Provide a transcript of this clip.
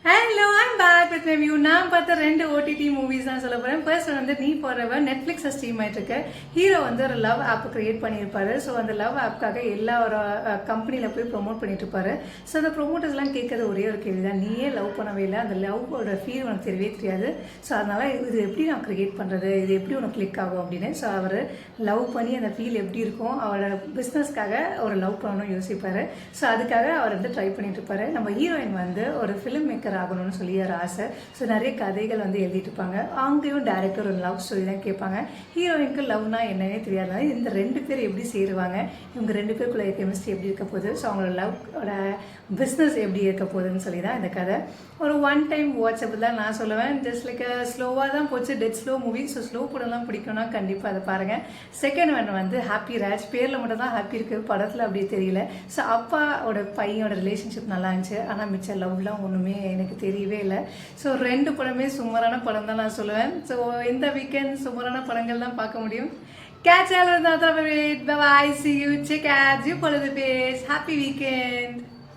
Hello, I'm back with my view. நான் பார்த்த ரெண்டு ஓடிடி மூவிஸ் தான் சொல்ல போகிறேன். ஃபர்ஸ்ட் வந்து நீ ஃபாரெவர் நெட்ஃப்ளிக்ஸை ஸ்ட்ரீம் ஆகிட்டு இருக்கு. ஹீரோ வந்து ஒரு லவ் ஆப் கிரியேட் பண்ணியிருப்பாரு. ஸோ அந்த லவ் ஆப்காக எல்லா ஒரு கம்பெனியில் போய் ப்ரொமோட் பண்ணிட்டு இருப்பாரு. ஸோ அந்த ப்ரொமோட்டர்ஸ்லாம் கேட்கறது ஒரே ஒரு கேள்வி தான், நீயே லவ் பண்ணவே இல்லை, அந்த லவ்வோட ஃபீல் உனக்கு தெரியவே தெரியாது. ஸோ அதனால இது எப்படி நான் கிரியேட் பண்ணுறது, இது எப்படி உனக்கு கிளிக் ஆகும் அப்படின்னு. ஸோ அவர் லவ் பண்ணி அந்த ஃபீல் எப்படி இருக்கும், அவரோட பிஸ்னஸ்க்காக ஒரு லவ் பண்ணணும்னு யோசிப்பார். ஸோ அதுக்காக அவர் வந்து ட்ரை பண்ணிட்டு இருப்பாரு. நம்ம ஹீரோயின் வந்து ஒரு ஃபிலிம் மேக்கர் ஆகணும்னு சொல்லி ஒரு ஆசை. ஸோ நிறைய கதைகள் வந்து எழுதிட்டு இருப்பாங்க. அங்கேயும் டேரக்டர் ஒரு லவ் ஸ்டோரி தான் கேட்பாங்க. ஹீரோயினுக்கு லவ்னா என்னன்னே தெரியாது. இந்த ரெண்டு பேர் எப்படி சேருவாங்க, இவங்க ரெண்டு பேருக்குள்ள கெமிஸ்ட்ரி எப்படி இருக்க போகுது, ஸோ அவங்களோட லவ்வோட பிஸ்னஸ் எப்படி இருக்க போகுதுன்னு சொல்லி தான் இந்த கதை. ஒரு ஒன் டைம் வாட்சபிள் தான் நான் சொல்லுவேன். ஜஸ்ட் லைக் ஸ்லோவாக தான் போச்சு, dead slow movie. So slow படம்லாம் பிடிக்கும்னா கண்டிப்பாக அதை பாருங்கள். செகண்ட் ஒன் வந்து ஹாப்பி ராஜ். பேரில் மட்டும் தான் ஹாப்பி இருக்குது, படத்தில் அப்படியே தெரியல. ஸோ அப்பாவோட பையனோட ரிலேஷன்ஷிப் நல்லா இருந்துச்சு, ஆனால் மிச்சம் லவ்லாம் ஒன்றுமே எனக்கு தெரியவே இல்லை. ஸோ ரெண்டு படமே சுமாரான படம் தான் நான் சொல்லுவேன். ஸோ இந்த வீக்கெண்ட் சுமாரான படங்கள் தான் பார்க்க முடியும். Catch you another. Bye bye. See you. Check ads. You follow the page. Happy weekend.